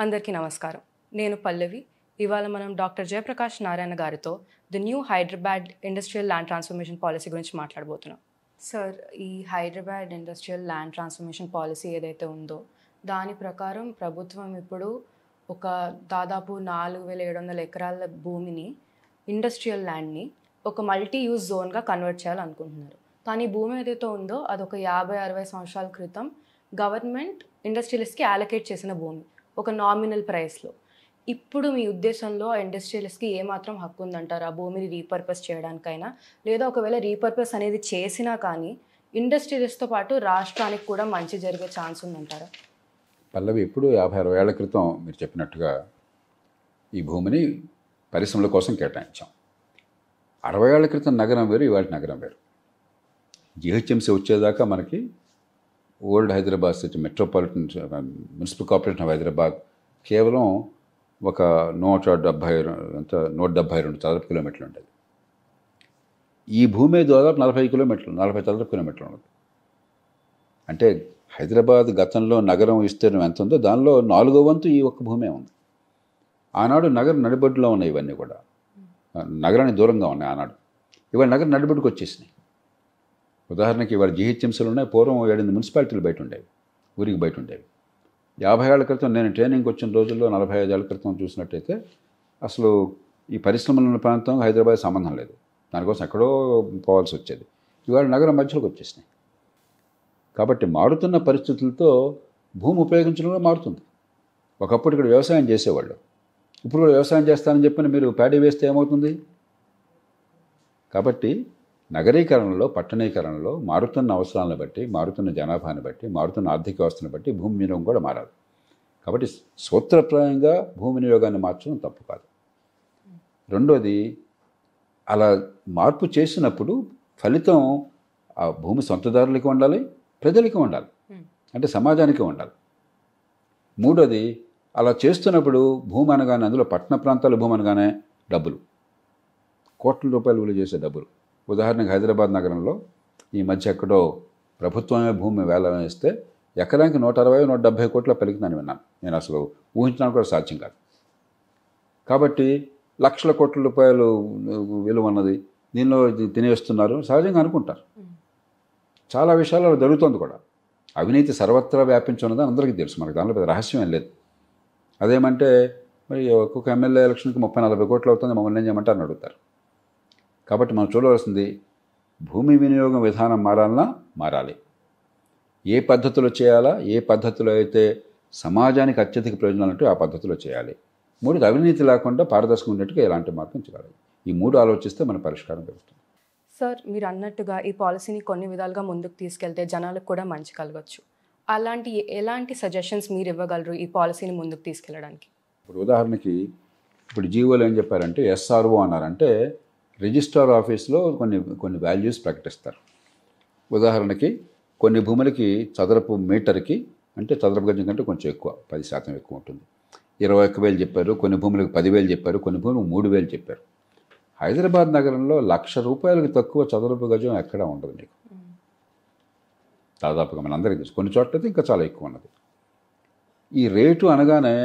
అందరికీ నమస్కారం. నేను పల్లవి. ఇవాళ మనం డాక్టర్ జయప్రకాష్ నారాయణ గారితో the new Hyderabad industrial land transformation policy గురించి మాట్లాడబోతున్నాం. సార్, ఈ Hyderabad industrial land transformation policy ఏదైతే ఉందో దాని ప్రకారం ప్రభుత్వం ఇప్పుడు ఒక దాదాపు 4,700 ఎకరాల భూమిని, ఇండస్ట్రియల్ ల్యాండ్ని ఒక మల్టీ యూజ్ జోన్గా కన్వర్ట్ చేయాలనుకుంటున్నారు. కానీ భూమి ఏదైతే ఉందో అదొక 50-60 సంవత్సరాల క్రితం గవర్నమెంట్ ఇండస్ట్రియలిస్ట్కి అలొకేట్ చేసిన భూమి, ఒక నామినల్ ప్రైస్లో. ఇప్పుడు మీ ఉద్దేశంలో ఆ ఇండస్ట్రియలిస్ట్కి ఏమాత్రం హక్కు ఉందంటారు ఆ భూమిని రీపర్పస్ చేయడానికైనా? లేదా ఒకవేళ రీపర్పస్ అనేది చేసినా కానీ ఇండస్ట్రియలిస్ట్తో పాటు రాష్ట్రానికి కూడా మంచి జరిగే ఛాన్స్ ఉందంటారా? పల్లవి, ఇప్పుడు 50-60 ఏళ్ల క్రితం మీరు చెప్పినట్టుగా ఈ భూమిని పరిశ్రమల కోసం కేటాయించాం. 60 ఏళ్ల క్రితం నగరం వేరు, ఇవాళ నగరం వేరు. జిహెచ్ఎంసీ వచ్చేదాకా మనకి old Hyderabad city metropolitan municipal corporation of Hyderabad కేవలం ఒక 172 చదరపు కిలోమీటర్లు ఉండేది. ఈ భూమి దాదాపు 40 చదరపు కిలోమీటర్లు ఉండదు. అంటే హైదరాబాద్ గతంలో నగరం విస్తీర్ణం ఎంత ఉందో దానిలో 4వ వంతు ఈ ఒక్క భూమే ఉంది. ఆనాడు నగరం నడిబొడ్డులో ఉన్నాయి, ఇవన్నీ కూడా నగరానికి దూరంగా ఉన్నాయి ఆనాడు. ఇవాళ నగరం నడిబొడ్డుకు వచ్చేసినాయి. ఉదాహరణకి ఇవాళ జిహెచ్ఎంసీలు ఉన్నాయి, పూర్వం 7 మున్సిపాలిటీలు బయట ఉండేవి, ఊరికి బయట ఉండేవి. 50 ఏళ్ల క్రితం నేను ట్రైనింగ్కి వచ్చిన రోజుల్లో 45 ఏళ్ల క్రితం చూసినట్టయితే అసలు ఈ పరిశ్రమలు ఉన్న ప్రాంతం హైదరాబాద్ సంబంధం లేదు, దానికోసం ఎక్కడో పోవాల్సి వచ్చేది. ఇవాళ నగరం మధ్యలోకి వచ్చేసినాయి. కాబట్టి మారుతున్న పరిస్థితులతో భూమి ఉపయోగించడం కూడా మారుతుంది. ఒకప్పుడు ఇక్కడ వ్యవసాయం చేసేవాళ్ళు, ఇప్పుడు కూడా వ్యవసాయం చేస్తానని చెప్పిన మీరు ప్యాడీ వేస్తే ఏమవుతుంది? కాబట్టి నగరీకరణలో, పట్టణీకరణలో మారుతున్న అవసరాలను బట్టి, మారుతున్న జనాభాని బట్టి, మారుతున్న ఆర్థిక వ్యవస్థను బట్టి భూమి వినియోగం కూడా మారాలి. కాబట్టి సూత్రప్రాయంగా భూమి వినియోగాన్ని మార్చడం తప్పు కాదు. రెండోది, అలా మార్పు చేసినప్పుడు ఫలితం ఆ భూమి సొంతదారులకి ఉండాలి, ప్రజలకి ఉండాలి, అంటే సమాజానికి ఉండాలి. మూడోది, అలా చేస్తున్నప్పుడు భూమి అనగానే, అందులో పట్టణ ప్రాంతాల భూమి అనగానే డబ్బులు, కోట్ల రూపాయలు విలువ చేసే డబ్బులు. ఉదాహరణకు హైదరాబాద్ నగరంలో ఈ మధ్య ఎక్కడో ప్రభుత్వమే భూమి వేలం వేస్తే ఎకరానికి 160-170 కోట్ల పలికిందని విన్నాను. నేను అసలు ఊహించడానికి కూడా సాధ్యం కాదు. కాబట్టి లక్షల కోట్ల రూపాయలు విలువ ఉన్నది, దీనిలో తినేస్తున్నారు సహజంగా అనుకుంటారు. చాలా విషయాల్లో జరుగుతుంది కూడా. అవినీతి సర్వత్రా వ్యాపించున్నదని అందరికీ తెలుసు, మనకు దానిలో పెద్ద రహస్యం ఏం లేదు. అదేమంటే మరి ఒక్కొక్క ఎమ్మెల్యే ఎలక్షన్కి 30-40 కోట్లు అవుతుంది, మమ్మల్ని ఏం చేయమంటే అని అడుగుతారు. కాబట్టి మనం చూడవలసింది భూమి వినియోగం విధానం మారాలి. ఏ పద్ధతిలో చేయాలా, ఏ పద్ధతిలో అయితే సమాజానికి అత్యధిక ప్రయోజనాలు ఉంటే ఆ పద్ధతిలో చేయాలి. మూడోది, అవినీతి లేకుండా పారదర్శకంగా ఉండేట్టుగా ఎలాంటి మార్గం చేయాలి. ఈ మూడు ఆలోచిస్తే మన పరిష్కారం పెరుగుతుంది. సార్, మీరు అన్నట్టుగా ఈ పాలసీని కొన్ని విధాలుగా ముందుకు తీసుకెళ్తే జనాలకు కూడా మంచి కలగచ్చు. ఎలాంటి సజెషన్స్ మీరు ఇవ్వగలరు ఈ పాలసీని ముందుకు తీసుకెళ్ళడానికి? ఇప్పుడు ఉదాహరణకి ఇప్పుడు జీవోలో ఏం చెప్పారంటే ఎస్ఆర్ఓ అన్నారంటే రిజిస్ట్రార్ ఆఫీస్లో కొన్ని వాల్యూస్ ప్రకటిస్తారు. ఉదాహరణకి కొన్ని భూములకి చదరపు మీటర్కి, అంటే చదరపు గజం కంటే కొంచెం ఎక్కువ, 10% ఎక్కువ ఉంటుంది, 21,000 చెప్పారు. కొన్ని భూములకు 10,000 చెప్పారు, కొన్ని భూములకు 3,000 చెప్పారు. హైదరాబాద్ నగరంలో ₹1,00,000 తక్కువ చదరపు గజం ఎక్కడా ఉండదు మీకు. దాదాపుగా మనందరికీ తెలుసు, కొన్ని చోట్ల అయితే ఇంకా చాలా ఎక్కువ ఉన్నది. ఈ రేటు అనగానే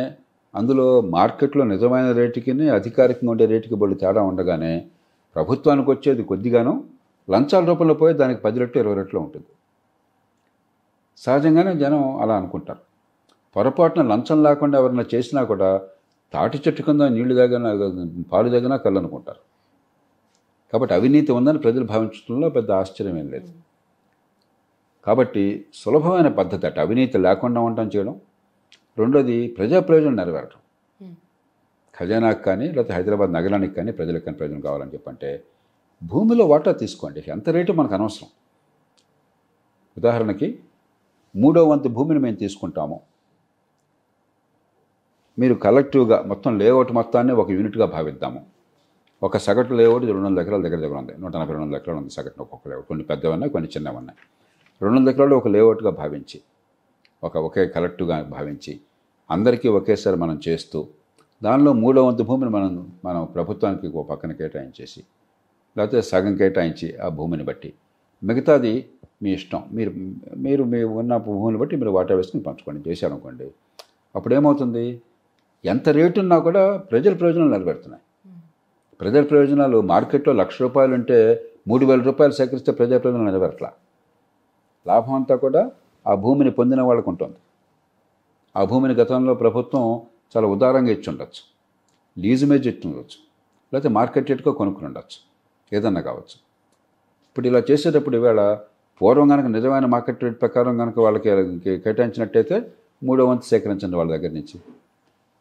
అందులో మార్కెట్లో నిజమైన రేటుకి అధికారికంగా ఉండే రేటుకి బళ్ళు తేడా ఉండగానే ప్రభుత్వానికి వచ్చేది కొద్దిగానో, లంచాల రూపంలో పోయి దానికి 10 రెట్లు 20 రెట్లు ఉంటుంది. సహజంగానే జనం అలా అనుకుంటారు. పొరపాటున లంచం లేకుండా ఎవరైనా చేసినా కూడా తాటి చెట్టు కింద నీళ్లు తాగినా, పాలు తాగినా కళ్ళు అనుకుంటారు. కాబట్టి అవినీతి ఉందని ప్రజలు భావించడంలో పెద్ద ఆశ్చర్యం ఏం లేదు. కాబట్టి సులభమైన పద్ధతి అటు అవినీతి లేకుండా ఉండటం చేయడం. రెండోది, ప్రజా ప్రయోజనం నెరవేరటం. ఖజానాకు కానీ లేకపోతే హైదరాబాద్ నగరానికి కానీ ప్రజలకు కానీ ప్రయోజనం కావాలని చెప్పంటే భూమిలో వాటా తీసుకోండి, ఎంత రేటు మనకు అనవసరం. ఉదాహరణకి 3వ వంతు భూమిని మేము తీసుకుంటాము, మీరు కలెక్టివ్గా మొత్తం లేఅవుట్ మొత్తాన్ని ఒక యూనిట్గా భావిద్దాము. ఒక సగటు లేఅవుట్ 200 ఎకరాల దగ్గర ఉంది, 180-200 ఎకరాలు ఉంది సగటున ఒక్కొక్క లేఅవుట్. కొన్ని పెద్దవన్నాయి, కొన్ని చిన్నవన్నాయి. 200 ఎకరాలు ఒక లేఅవుట్గా భావించి, ఒకే కలెక్టివ్గా భావించి అందరికీ ఒకేసారి మనం చేస్తూ, దానిలో 3వ వంతు భూమిని మనం ప్రభుత్వానికి ఒక పక్కన కేటాయించేసి, లేకపోతే సగం కేటాయించి ఆ భూమిని బట్టి, మిగతాది మీ ఇష్టం, మీరు ఉన్న భూమిని బట్టి మీరు వాటా వేసుకుని పంచుకోండి చేశారనుకోండి. అప్పుడు ఏమవుతుంది, ఎంత రేటు ఉన్నా కూడా ప్రజల ప్రయోజనాలు నిలబెడుతున్నాయి. ప్రజల ప్రయోజనాలు మార్కెట్లో ₹1,00,000 ఉంటే ₹3,000 సేకరిస్తే ప్రజా ప్రయోజనాలు నిలబెట్టలా. లాభం అంతా కూడా ఆ భూమిని పొందిన వాళ్ళకు ఉంటుంది. ఆ భూమిని గతంలో ప్రభుత్వం చాలా ఉదారంగా ఇచ్చి ఉండొచ్చు, లీజు మీద ఇచ్చి ఉండొచ్చు, లేకపోతే మార్కెట్ రేట్గా కొనుక్కుని ఉండొచ్చు, ఏదన్నా కావచ్చు. ఇప్పుడు ఇలా చేసేటప్పుడు ఈవేళ పూర్వం కనుక నిజమైన మార్కెట్ రేట్ ప్రకారం కనుక వాళ్ళకి కేటాయించినట్టయితే 3వ వంతు సేకరించండి వాళ్ళ దగ్గర నుంచి.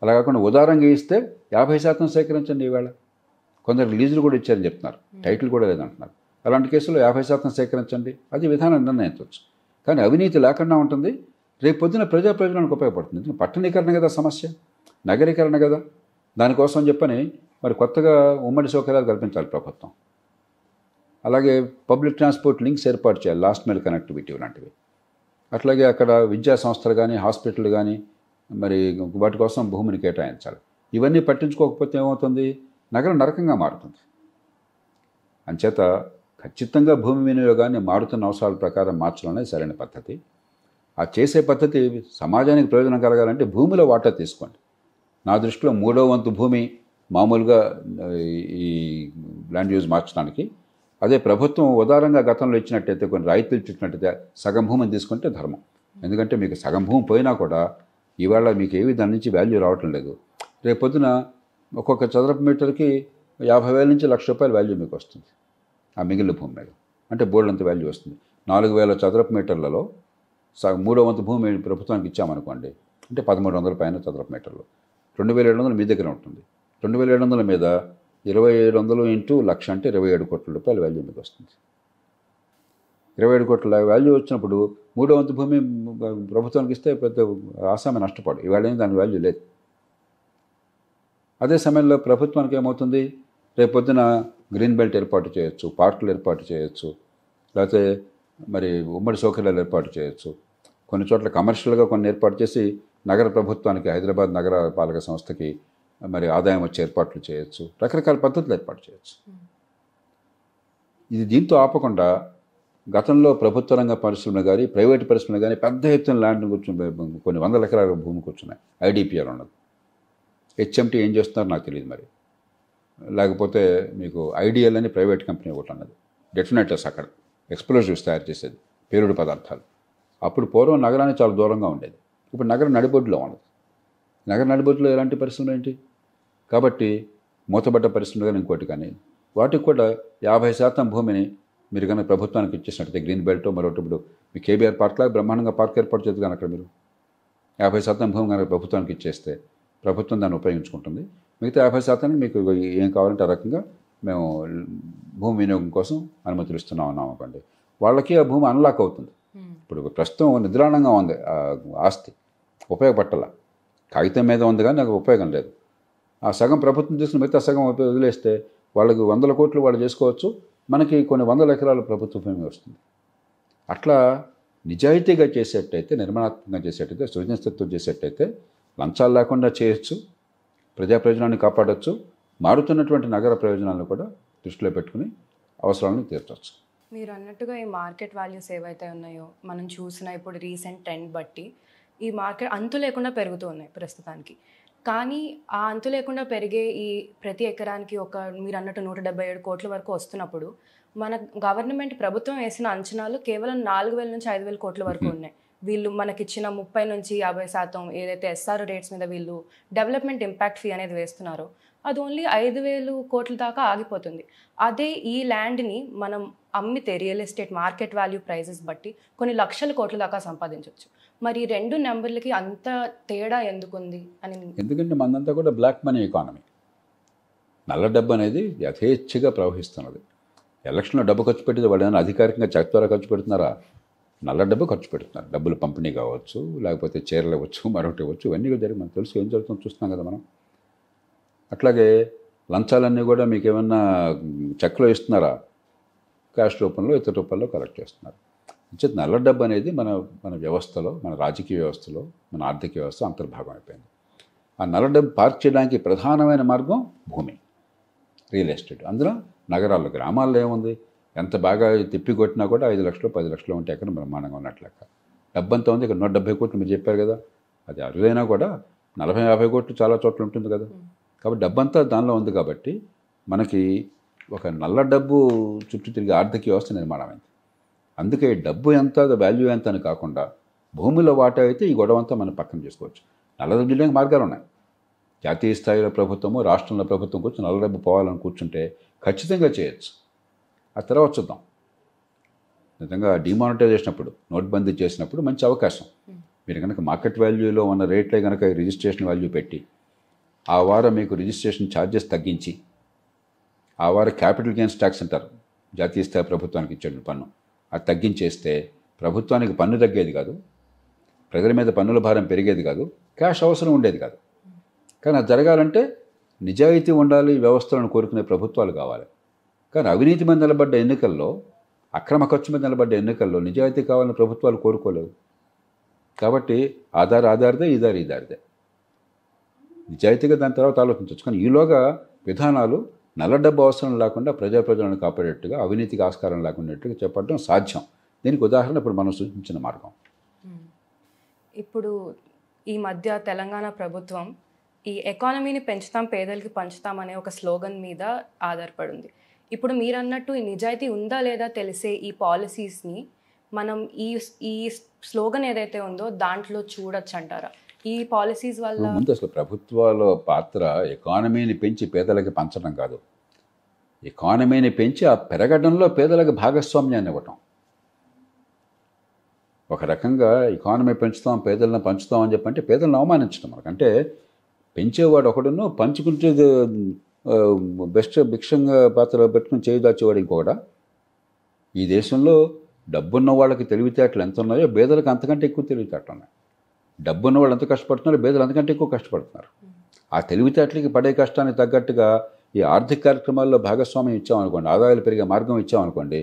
అలా కాకుండా ఉదారంగా ఇస్తే 50% సేకరించండి. ఈవేళ కొందరు లీజులు కూడా ఇచ్చారని చెప్తున్నారు, టైటిల్ కూడా లేదంటున్నారు. అలాంటి కేసులో 50% సేకరించండి, అది విధానం నిర్ణయించవచ్చు. కానీ అవినీతి లేకుండా ఉంటుంది. రేపు పొద్దున ప్రజా ప్రయోజనానికి ఉపయోగపడుతుంది. పట్టణీకరణ కదా సమస్య, నగరీకరణ కదా. దానికోసం చెప్పని మరి కొత్తగా ఉమ్మడి సౌకర్యాలు కల్పించాలి ప్రభుత్వం. అలాగే పబ్లిక్ ట్రాన్స్పోర్ట్ లింక్స్ ఏర్పాటు చేయాలి, లాస్ట్ మైల్ కనెక్టివిటీ లాంటివి. అట్లాగే అక్కడ విద్యా సంస్థలు కానీ హాస్పిటల్ కానీ మరి వాటి కోసం భూమిని కేటాయించాలి. ఇవన్నీ పట్టించుకోకపోతే ఏమవుతుంది, నగరం నరకంగా మారుతుంది. అంచేత ఖచ్చితంగా భూమి వినియోగాన్ని మారుతున్న అవసరాల ప్రకారం మార్చడం అనేది సరైన పద్ధతి. ఆ చేసే పద్ధతి సమాజానికి ప్రయోజనం కలగాలంటే భూమిలో వాటా తీసుకోండి. నా దృష్టిలో 3వ వంతు భూమి మామూలుగా ఈ ల్యాండ్ యూజ్ మార్చడానికి, అదే ప్రభుత్వం ఉదారంగా గతంలో ఇచ్చినట్టయితే కొన్ని రాయితీలు ఇచ్చినట్టయితే సగం భూమిని తీసుకుంటే ధర్మం. ఎందుకంటే మీకు సగం భూమి పోయినా కూడా ఇవాళ మీకు ఏవి దాని నుంచి వాల్యూ రావటం లేదు. రేపొద్దున ఒక్కొక్క చదరపు మీటర్కి 50,000 నుంచి ₹1,00,000 వాల్యూ మీకు వస్తుంది ఆ మిగిలిన భూమి మీద. అంటే బోర్డంత వాల్యూ వస్తుంది. 4,000 చదరపు మీటర్లలో 3వ వంతు భూమి ప్రభుత్వానికి ఇచ్చామనుకోండి, అంటే 1,300 పైన చదరపు మీటర్లు, 2,700 మీ దగ్గర ఉంటుంది. 2,700 మీద 2,700 ఇంటూ 1,00,000 అంటే ₹27 కోట్ల వాల్యూ మీకు వస్తుంది. 27 కోట్ల వాల్యూ వచ్చినప్పుడు 3వ వంతు భూమి ప్రభుత్వానికి ఇస్తే పెద్ద ఆసామి నష్టపడు. ఇవాళ దాని వాల్యూ లేదు. అదే సమయంలో ప్రభుత్వానికి ఏమవుతుంది, రేపొద్దున గ్రీన్ బెల్ట్ ఏర్పాటు చేయొచ్చు, పార్కులు ఏర్పాటు చేయొచ్చు, లేకపోతే మరి ఉమ్మడి సౌకర్యాలు ఏర్పాటు చేయొచ్చు. కొన్ని చోట్ల కమర్షియల్గా కొన్ని ఏర్పాటు చేసి నగర ప్రభుత్వానికి, హైదరాబాద్ నగర పాలక సంస్థకి మరి ఆదాయం వచ్చే ఏర్పాట్లు చేయొచ్చు. రకరకాల పద్ధతులు ఏర్పాటు చేయొచ్చు. ఇది దీంతో ఆపకుండా గతంలో ప్రభుత్వ రంగ పరిశ్రమలు కానీ ప్రైవేటు పరిశ్రమలు కానీ పెద్ద ఎత్తున ల్యాండ్ కూర్చుని కొన్ని 100 ఎకరాల భూమి కూర్చున్నాయి. ఐడిపిఆర్ ఉన్నది. హెచ్ఎంటీ ఏం చేస్తున్నారో నాకు తెలియదు. మరి లేకపోతే మీకు ఐడిఎల్ అని ప్రైవేట్ కంపెనీ ఒకటి అన్నది, డెటోనేటర్స్ అక్కడ ఎక్స్ప్లోజివ్స్ తయారు చేసేది, పేలుడు పదార్థాలు. అప్పుడు పూర్వం నగరానికి చాలా దూరంగా ఉండేది, ఇప్పుడు నగరం నడిబొడ్డులో ఉన్నది. నగర నడిబొడ్డులో ఎలాంటి పరిశ్రమలు ఏంటి? కాబట్టి మూతబడ్డ పరిశ్రమలు కానీ ఇంకోటి కానీ వాటికి కూడా 50% భూమిని మీరు కనుక ప్రభుత్వానికి ఇచ్చేసినట్టయితే గ్రీన్ బెల్ట్ మరొకటి, ఇప్పుడు మీ కేబీఆర్ పార్క్లా బ్రహ్మాండంగా పార్క్ ఏర్పాటు చేద్దు కానీ అక్కడ మీరు 50% భూమి కనుక ప్రభుత్వానికి ఇచ్చేస్తే ప్రభుత్వం దాన్ని ఉపయోగించుకుంటుంది. మిగతా 50% మీకు ఏం కావాలంటే ఆ రకంగా మేము భూమి వినియోగం కోసం అనుమతులు ఇస్తున్నాం అన్నాం అనుకోండి, వాళ్ళకి ఆ భూమి అన్లాక్ అవుతుంది. ఇప్పుడు ప్రస్తుతం నిద్రాణంగా ఉంది ఆస్తి, ఉపయోగపట్టాల, కాగితం మీద ఉంది కానీ నాకు ఉపయోగం లేదు. ఆ సగం ప్రభుత్వం తీసుకుని మిగతా సగం వదిలేస్తే వాళ్ళకి 100 కోట్లు వాళ్ళు చేసుకోవచ్చు, మనకి కొన్ని 100 ఎకరాలు ప్రభుత్వ భూమి వస్తుంది. అట్లా నిజాయితీగా చేసేటైతే, నిర్మాణాత్మకంగా చేసేటైతే, సృజనశక్తితో చేసేటైతే లంచాలు లేకుండా చేయొచ్చు, ప్రజా ప్రయోజనాన్ని కాపాడవచ్చు, మారుతున్నటువంటి నగర ప్రయోజనాలను కూడా దృష్టిలో పెట్టుకుని అవసరాలను తీర్చవచ్చు. మీరు అన్నట్టుగా ఈ మార్కెట్ వాల్యూస్ ఏవైతే ఉన్నాయో మనం చూసిన ఇప్పుడు రీసెంట్ ట్రెండ్ బట్టి ఈ మార్కెట్ అంతు లేకుండా పెరుగుతూ ఉన్నాయి ప్రస్తుతానికి. కానీ ఆ అంతు లేకుండా పెరిగే ఈ ప్రతి ఎకరానికి మీరు అన్నట్టు 177 కోట్ల వరకు వస్తున్నప్పుడు మన గవర్నమెంట్ ప్రభుత్వం వేసిన అంచనాలు కేవలం 4,000 నుంచి 5,000 కోట్ల వరకు ఉన్నాయి. వీళ్ళు మనకిచ్చిన 30 నుంచి 50% ఏదైతే ఎస్ఆర్ రేట్స్ మీద వీళ్ళు డెవలప్మెంట్ ఇంపాక్ట్ ఫీ అనేది వేస్తున్నారో అది ఓన్లీ 5,000 కోట్ల దాకా ఆగిపోతుంది. అదే ఈ ల్యాండ్ని మనం అమ్మితే real estate market value prices బట్టి కొన్ని లక్షల కోట్ల దాకా సంపాదించవచ్చు. మరి 2 నెంబర్లకి అంత తేడా ఎందుకుంది అని? ఎందుకంటే మనంతా కూడా బ్లాక్ మనీ ఎకానమీ, నల్ల డబ్బు అనేది యథేచ్ఛగా ప్రవహిస్తున్నది. ఎలక్షన్లో డబ్బు ఖర్చు పెట్టేది వాళ్ళు ఏమైనా అధికారికంగా చెక్ ద్వారా ఖర్చు పెడుతున్నారా? నల్ల డబ్బు ఖర్చు పెడుతున్నారు. డబ్బులు పంపిణీ కావచ్చు, లేకపోతే చీరలు ఇవ్వచ్చు, మరొకటి ఇవ్వచ్చు, ఇవన్నీ జరిగి మనకు తెలుసు, ఏం జరుగుతుందో చూస్తున్నాం కదా మనం. అట్లాగే లంచాలన్నీ కూడా మీకు ఏమన్నా చెక్లో ఇస్తున్నారా? క్యాష్ రూపంలో, ఇతర రూపంలో కలెక్ట్ చేస్తున్నారు. అంచేత నల్ల డబ్బు అనేది మన వ్యవస్థలో, మన రాజకీయ వ్యవస్థలో, మన ఆర్థిక వ్యవస్థ అంతర్భాగం అయిపోయింది. ఆ నల్ల డబ్బు పార్క్ చేయడానికి ప్రధానమైన మార్గం భూమి, రియల్ ఎస్టేట్. అందులో నగరాల్లో, గ్రామాల్లో ఏముంది, ఎంత బాగా తిప్పి కొట్టినా కూడా 5 లక్షలు 10 లక్షలు ఉంటే ఎక్కడ బ్రహ్మాండంగా ఉన్నట్లెక్క. డబ్బంతా ఉంది. ఇక్కడ 170 కోట్లు మీరు చెప్పారు కదా, అది అరుదైనా కూడా 40-50 కోట్లు చాలా చోట్ల ఉంటుంది కదా. కాబట్టి డబ్బంతా దానిలో ఉంది కాబట్టి మనకి ఒక నల్ల డబ్బు చుట్టూ తిరిగి ఆర్థిక వ్యవస్థ నిర్మాణమైంది. అందుకే డబ్బు ఎంత వాల్యూ ఎంత అని కాకుండా భూమిలో వాటా అయితే ఈ గొడవ అంతా మనం పక్కన చేసుకోవచ్చు. నల్ల డబ్బు చేయడానికి మార్గాలు ఉన్నాయి. జాతీయ స్థాయిలో ప్రభుత్వము, రాష్ట్రంలో ప్రభుత్వం కూర్చొని నల్ల డబ్బు పోవాలని కూర్చుంటే ఖచ్చితంగా చేయొచ్చు. ఆ తర్వాత చూద్దాం. నిజంగా డిమానిటైజేషన్ అప్పుడు, నోట్బందీ చేసినప్పుడు మంచి అవకాశం. మీరు కనుక మార్కెట్ వాల్యూలో ఉన్న రేట్లే కనుక రిజిస్ట్రేషన్ వాల్యూ పెట్టి ఆ వారం మీకు రిజిస్ట్రేషన్ ఛార్జెస్ తగ్గించి ఆ వారం క్యాపిటల్ గెయిన్స్ ట్యాక్స్ అంటారు, జాతీయ స్థాయి ప్రభుత్వానికి ఇచ్చే పన్ను, అది తగ్గించేస్తే ప్రభుత్వానికి పన్ను తగ్గేది కాదు, ప్రజల మీద పన్నుల భారం పెరిగేది కాదు, క్యాష్ అవసరం ఉండేది కాదు. కానీ అది జరగాలంటే నిజాయితీ ఉండాలి, వ్యవస్థలను కోరుకునే ప్రభుత్వాలు కావాలి. కానీ అవినీతి మీద నిలబడ్డ ఎన్నికల్లో, అక్రమ ఖర్చు మీద నిలబడ్డ ఎన్నికల్లో నిజాయితీ కావాలని ప్రభుత్వాలు కోరుకోలేవు. కాబట్టి ఆధారిదే, ఇదారిదే. నిజాయితీగా దాని తర్వాత ఆలోచించవచ్చు. కానీ ఈలోగా విధానాలు నల్ల డబ్బు అవసరం లేకుండా ప్రజలను కాపాడేట్టుగా, అవినీతికి ఆస్కారం లేకున్నట్టుగా చెప్పడం సాధ్యం. దీనికి ఉదాహరణ ఇప్పుడు మనం సూచించిన మార్గం. ఇప్పుడు ఈ మధ్య తెలంగాణ ప్రభుత్వం ఈ ఎకానమీని పెంచుతాం, పేదలకి పంచుతాం అనే ఒక స్లోగన్ మీద ఆధారపడింది. ఇప్పుడు మీరు అన్నట్టు ఈ నిజాయితీ ఉందా లేదా తెలిసే ఈ పాలసీస్ని మనం ఈ స్లోగన్ ఏదైతే ఉందో దాంట్లో చూడొచ్చు అంటారా? ఈ పాలసీస్ వల్ల ముందు అసలు ప్రభుత్వాల పాత్ర ఎకానమీని పెంచి పేదలకి పంచడం కాదు, ఎకానమీని పెంచి ఆ పెరగడంలో పేదలకు భాగస్వామ్యాన్ని ఇవ్వటం. ఒక రకంగా ఎకానమీ పెంచుతాం, పేదలను పంచుతాం అని చెప్పంటే పేదలను అవమానించడం. మనకంటే పెంచేవాడు ఒకడును, పంచుకుంటే భిక్షంగా పాత్ర పెట్టుకుని చేయి దాచేవాడు ఇంకొకట. ఈ దేశంలో డబ్బున్న వాళ్ళకి తెలివితేటలు ఎంత ఉన్నాయో పేదలకు అంతకంటే ఎక్కువ తెలివితేటలు ఉన్నాయి. డబ్బున్న వాళ్ళు ఎంత కష్టపడుతున్నారో పేదలు అంతకంటే ఎక్కువ కష్టపడుతున్నారు. ఆ తెలివితేటలకి పడే కష్టానికి తగ్గట్టుగా ఈ ఆర్థిక కార్యక్రమాల్లో భాగస్వామ్యం ఇచ్చామనుకోండి, ఆదాయాలు పెరిగే మార్గం ఇచ్చామనుకోండి,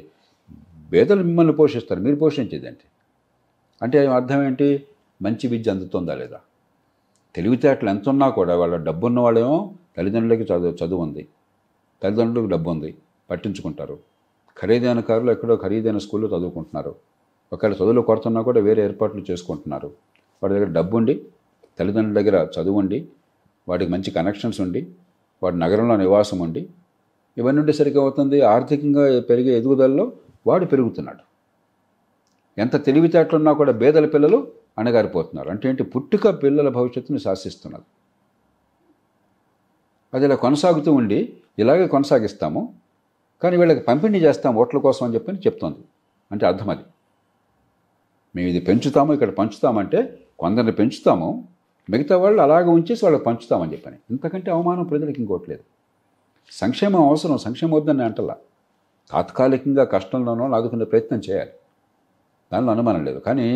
పేదలు మిమ్మల్ని పోషిస్తారు, మీరు పోషించేదేంటి అంటే అర్థం ఏంటి? మంచి విద్య అందుతుందా లేదా? తెలివితేటలు ఎంత ఉన్నా కూడా వాళ్ళ డబ్బున్న వాళ్ళేమో తల్లిదండ్రులకి చదువు ఉంది, తల్లిదండ్రులకు డబ్బు ఉంది, పట్టించుకుంటారు. ఖరీదైన కారులో ఎక్కడో ఖరీదైన స్కూల్లో చదువుకుంటున్నారు. ఒకవేళ చదువులో కొడుతున్నా కూడా వేరే ఏర్పాట్లు చేసుకుంటున్నారు. వాడి దగ్గర డబ్బు ఉండి, తల్లిదండ్రుల దగ్గర చదువు ఉండి, వాడికి మంచి కనెక్షన్స్ ఉండి, వాడి నగరంలో నివాసం ఉండి, ఇవన్నీ ఉండేసరికి అవుతుంది ఆర్థికంగా పెరిగే ఎదుగుదలలో వాడు పెరుగుతున్నాడు. ఎంత తెలివితేటలున్నా కూడా పేదల పిల్లలు అణగారిపోతున్నారు. అంటే ఏంటి? పుట్టుక పిల్లల భవిష్యత్తును శాసిస్తున్నది. అది ఇలా కొనసాగుతూ ఉండి ఇలాగే కొనసాగిస్తాము, కానీ వీళ్ళకి పంపిణీ చేస్తాం ఓట్ల కోసం అని చెప్పని చెప్తోంది. అంటే అర్థం అది, మేము ఇది పెంచుతాము, ఇక్కడ పంచుతామంటే కొందరిని పెంచుతాము, మిగతా వాళ్ళు అలాగే ఉంచేసి వాళ్ళకి పంచుతామని చెప్పని. ఇంతకంటే అవమానం ప్రజలకు ఇంకోట్లేదు. సంక్షేమం అవసరం, సంక్షేమం వద్దని అంటలా. తాత్కాలికంగా కష్టంలోనో ఆదుకునే ప్రయత్నం చేయాలి, దానిలో అనుమానం లేదు. కానీ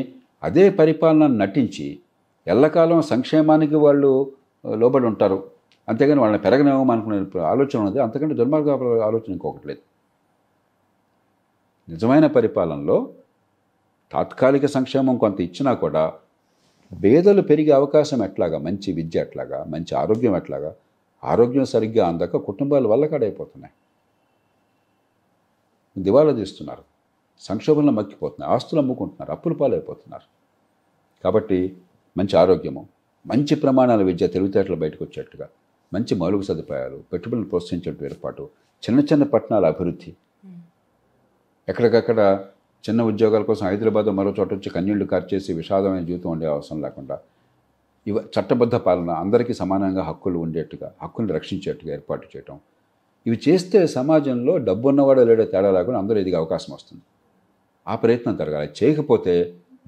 అదే పరిపాలన నటించి ఎల్లకాలం సంక్షేమానికి వాళ్ళు లోబడి ఉంటారు, అంతేగాని వాళ్ళని పెరగనేమో అనుకునే ఆలోచన ఉన్నది. అంతకంటే దుర్మార్గ ఆలోచన ఇంకొకటి లేదు. నిజమైన పరిపాలనలో తాత్కాలిక సంక్షేమం కొంత ఇచ్చినా కూడా పేదలు పెరిగే అవకాశం ఎట్లాగా, మంచి విద్య ఎట్లాగా, మంచి ఆరోగ్యం ఎట్లాగా, ఆరోగ్యం సరిగ్గా అందక కుటుంబాలు వల్లకాడైపోతున్నాయి, దివాలా తీస్తున్నారు, సంక్షోభంలో మక్కిపోతున్నారు, ఆస్తులు అమ్ముకుంటున్నారు, అప్పుల పాలైపోతున్నారు. కాబట్టి మంచి ఆరోగ్యము, మంచి ప్రమాణాల విద్య, తెలివితేటలు బయటకు వచ్చేట్టుగా, మంచి మౌలిక సదుపాయాలు, పెట్టుబడులను ప్రోత్సహించే ఏర్పాటు, చిన్న చిన్న పట్టణాల అభివృద్ధి, ఎక్కడికక్కడ చిన్న ఉద్యోగాల కోసం హైదరాబాద్ మరో చోట వచ్చి కన్నీళ్లు కార్చేసి విషాదమైన జీవితం ఉండే అవసరం లేకుండా చట్టబద్ధ పాలన, అందరికీ సమానంగా హక్కులు ఉండేట్టుగా, హక్కుల్ని రక్షించేట్టుగా ఏర్పాటు చేయటం, ఇవి చేస్తే సమాజంలో డబ్బున్నవాడు లేడే తేడా లేకుండా అందరూ ఎదిగే అవకాశం వస్తుంది. ఆ ప్రయత్నం జరగాలి. చేయకపోతే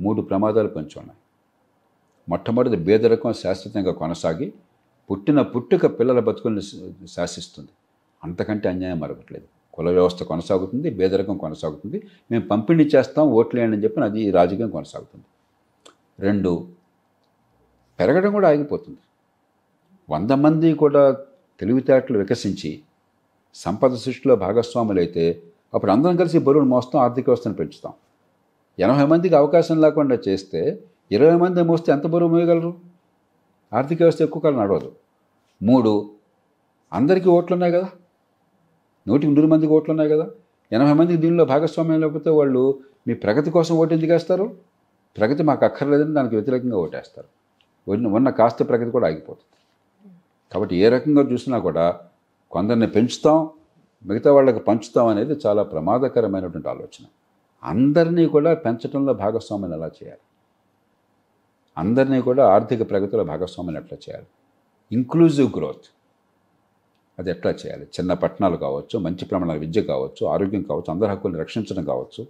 3 ప్రమాదాలు పొంచి ఉన్నాయి. మొట్టమొదటి, పేదరికం శాశ్వతంగా కొనసాగి పుట్టుక పిల్లల బతుకుల్ని శాసిస్తుంది. అంతకంటే అన్యాయం మరొకట్లేదు. కుల వ్యవస్థ కొనసాగుతుంది, పేదరికం కొనసాగుతుంది, మేము పంపిణీ చేస్తాం ఓట్లేయండి అని చెప్పి అది రాజకీయం కొనసాగుతుంది. 2, పెరగడం కూడా ఆగిపోతుంది. 100 మంది కూడా తెలివితేటలు వికసించి సంపద సృష్టిలో భాగస్వాములైతే అప్పుడు అందరం కలిసి బరువును మోస్తాం, ఆర్థిక వ్యవస్థను పెంచుతాం. 80 మందికి అవకాశం లేకుండా చేస్తే 20 మంది మోస్తే ఎంత బరువు మోయగలరు? ఆర్థిక వ్యవస్థ ఎక్కువ కాలం నడవదు. 3, అందరికీ ఓట్లు ఉన్నాయి కదా, 100 మందికి ఓట్లు ఉన్నాయి కదా, 80 మందికి దీనిలో భాగస్వామ్యం లేకపోతే వాళ్ళు మీ ప్రగతి కోసం ఓటు ఎందుకు వేస్తారు? ప్రగతి మాకు అక్కర్లేదని దానికి వ్యతిరేకంగా ఓటేస్తారు. ఉన్న కాస్త ప్రగతి కూడా ఆగిపోతుంది. కాబట్టి ఏ రకంగా చూసినా కూడా కొందరిని పెంచుతాం, మిగతా వాళ్ళకి పంచుతాం అనేది చాలా ప్రమాదకరమైనటువంటి ఆలోచన. అందరినీ కూడా పెంచడంలో భాగస్వామ్యం ఎలా చేయాలి, అందరినీ కూడా ఆర్థిక ప్రగతిలో భాగస్వామ్యం ఎట్లా చేయాలి, ఇంక్లూజివ్ గ్రోత్ అది ఎట్లా చేయాలి, చిన్న పట్టణాలు కావచ్చు, మంచి ప్రమాణాల విద్య కావచ్చు, ఆరోగ్యం కావచ్చు, అందరి హక్కుల్ని రక్షించడం కావచ్చు,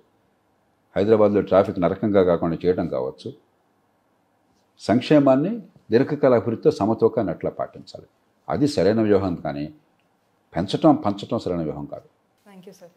హైదరాబాద్లో ట్రాఫిక్ నరకంగా కాకుండా చేయడం కావచ్చు, సంక్షేమాన్ని దీర్ఘకాల అభివృద్ధితో సమతూకాన్ని అట్లా పాటించాలి. అది సరైన వ్యూహం, కానీ పంచటం సరైన వ్యూహం కాదు. Thank you sir.